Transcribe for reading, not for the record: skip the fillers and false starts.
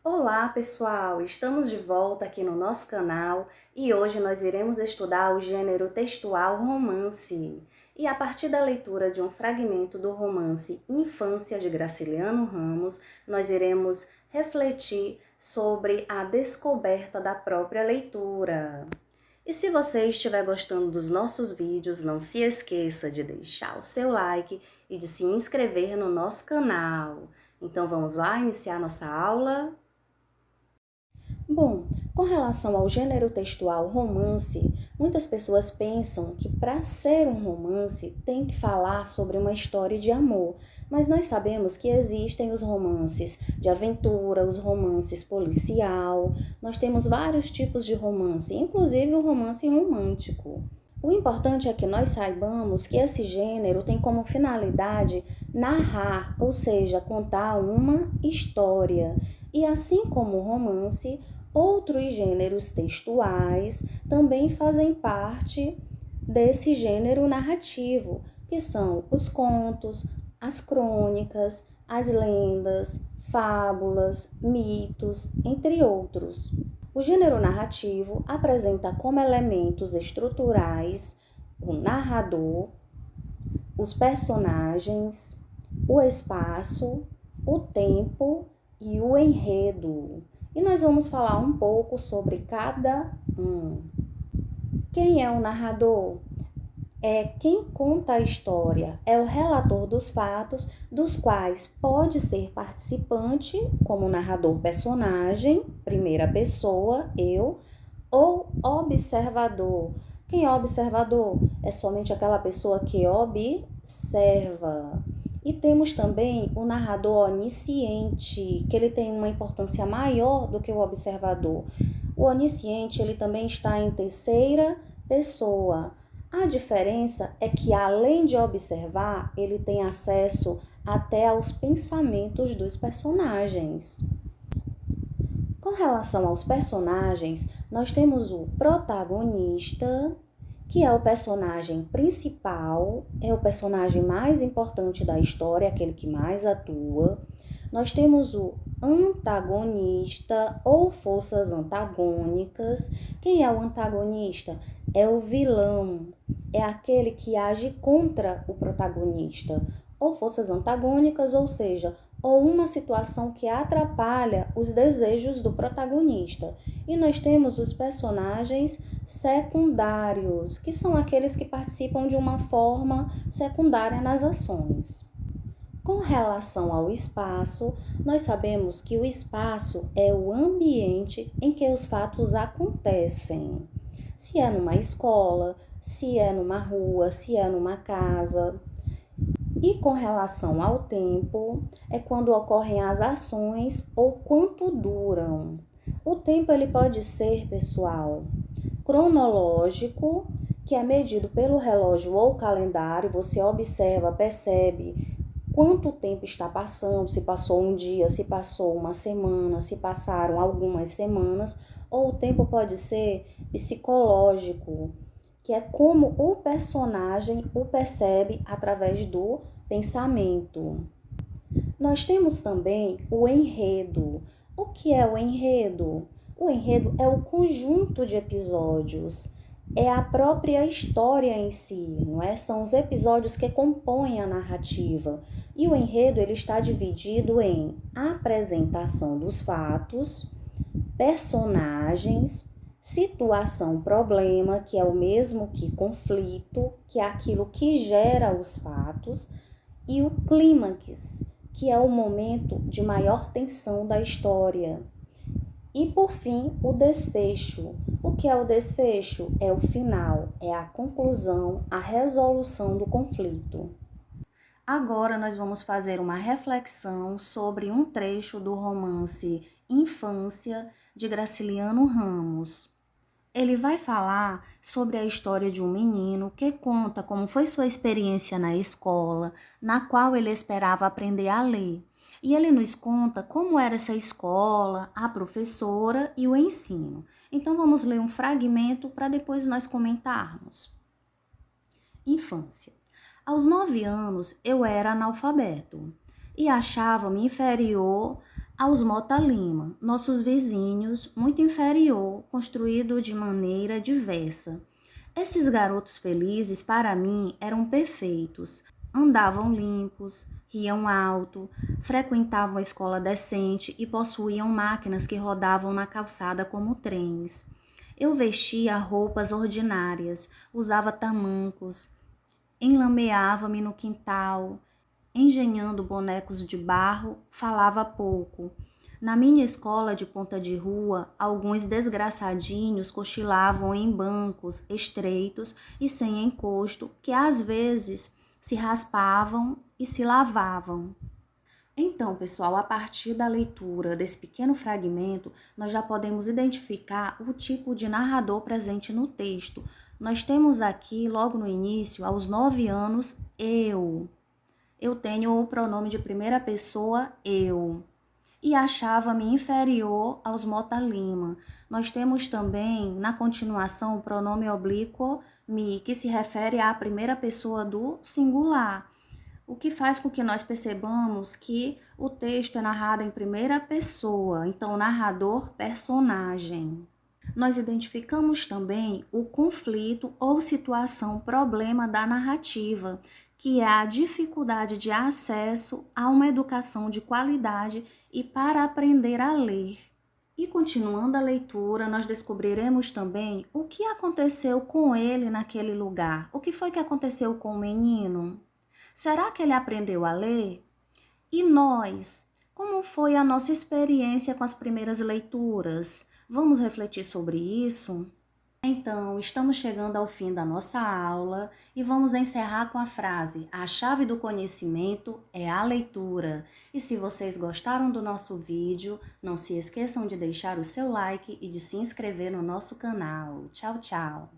Olá pessoal, estamos de volta aqui no nosso canal e hoje nós iremos estudar o gênero textual romance. E a partir da leitura de um fragmento do romance Infância de Graciliano Ramos, nós iremos refletir sobre a descoberta da própria leitura. E se você estiver gostando dos nossos vídeos, não se esqueça de deixar o seu like e de se inscrever no nosso canal. Então vamos lá iniciar nossa aula? Bom, com relação ao gênero textual romance, muitas pessoas pensam que para ser um romance tem que falar sobre uma história de amor, mas nós sabemos que existem os romances de aventura, os romances policial, nós temos vários tipos de romance, inclusive o romance romântico. O importante é que nós saibamos que esse gênero tem como finalidade narrar, ou seja, contar uma história. E assim como o romance, outros gêneros textuais também fazem parte desse gênero narrativo, que são os contos, as crônicas, as lendas, fábulas, mitos, entre outros. O gênero narrativo apresenta como elementos estruturais o narrador, os personagens, o espaço, o tempo e o enredo. E nós vamos falar um pouco sobre cada um. Quem é o narrador? É quem conta a história, é o relator dos fatos, dos quais pode ser participante, como narrador personagem, primeira pessoa, eu, ou observador. Quem é observador? É somente aquela pessoa que observa. E temos também o narrador onisciente, que ele tem uma importância maior do que o observador. O onisciente, ele também está em terceira pessoa. A diferença é que, além de observar, ele tem acesso até aos pensamentos dos personagens. Com relação aos personagens, nós temos o protagonista, que é o personagem principal, é o personagem mais importante da história, aquele que mais atua. Nós temos o antagonista ou forças antagônicas. Quem é o antagonista? É o vilão, é aquele que age contra o protagonista. Ou forças antagônicas, ou seja, ou uma situação que atrapalha os desejos do protagonista. E nós temos os personagens secundários, que são aqueles que participam de uma forma secundária nas ações. Com relação ao espaço, nós sabemos que o espaço é o ambiente em que os fatos acontecem. Se é numa escola, se é numa rua, se é numa casa. E com relação ao tempo, é quando ocorrem as ações ou quanto duram. O tempo ele pode ser, pessoal, cronológico, que é medido pelo relógio ou calendário, você observa, percebe quanto tempo está passando, se passou um dia, se passou uma semana, se passaram algumas semanas, ou o tempo pode ser psicológico, que é como o personagem o percebe através do pensamento. Nós temos também o enredo. O que é o enredo? O enredo é o conjunto de episódios, é a própria história em si, não é? São os episódios que compõem a narrativa. E o enredo ele está dividido em apresentação dos fatos, personagens, situação, problema, que é o mesmo que conflito, que é aquilo que gera os fatos, e o clímax, que é o momento de maior tensão da história. E, por fim, o desfecho. O que é o desfecho? É o final, é a conclusão, a resolução do conflito. Agora nós vamos fazer uma reflexão sobre um trecho do romance Infância, de Graciliano Ramos. Ele vai falar sobre a história de um menino que conta como foi sua experiência na escola, na qual ele esperava aprender a ler. E ele nos conta como era essa escola, a professora e o ensino. Então vamos ler um fragmento para depois nós comentarmos. Infância. Aos 9 anos eu era analfabeto e achava-me inferior aos Mota Lima, nossos vizinhos, muito inferior, construído de maneira diversa. Esses garotos felizes, para mim, eram perfeitos. Andavam limpos, riam alto, frequentavam a escola decente e possuíam máquinas que rodavam na calçada como trens. Eu vestia roupas ordinárias, usava tamancos, enlameava-me no quintal, engenhando bonecos de barro, falava pouco. Na minha escola de ponta de rua, alguns desgraçadinhos cochilavam em bancos estreitos e sem encosto, que às vezes se raspavam e se lavavam. Então, pessoal, a partir da leitura desse pequeno fragmento, nós já podemos identificar o tipo de narrador presente no texto. Nós temos aqui, logo no início, aos 9 anos, eu. Eu tenho o pronome de primeira pessoa, eu. E achava-me inferior aos Mota Lima. Nós temos também, na continuação, o pronome oblíquo, me, que se refere à primeira pessoa do singular, o que faz com que nós percebamos que o texto é narrado em primeira pessoa, então narrador, personagem. Nós identificamos também o conflito ou situação, problema da narrativa, que é a dificuldade de acesso a uma educação de qualidade e para aprender a ler. E continuando a leitura, nós descobriremos também o que aconteceu com ele naquele lugar. O que foi que aconteceu com o menino? Será que ele aprendeu a ler? E nós? Como foi a nossa experiência com as primeiras leituras? Vamos refletir sobre isso? Então, estamos chegando ao fim da nossa aula e vamos encerrar com a frase: a chave do conhecimento é a leitura. E se vocês gostaram do nosso vídeo, não se esqueçam de deixar o seu like e de se inscrever no nosso canal. Tchau, tchau!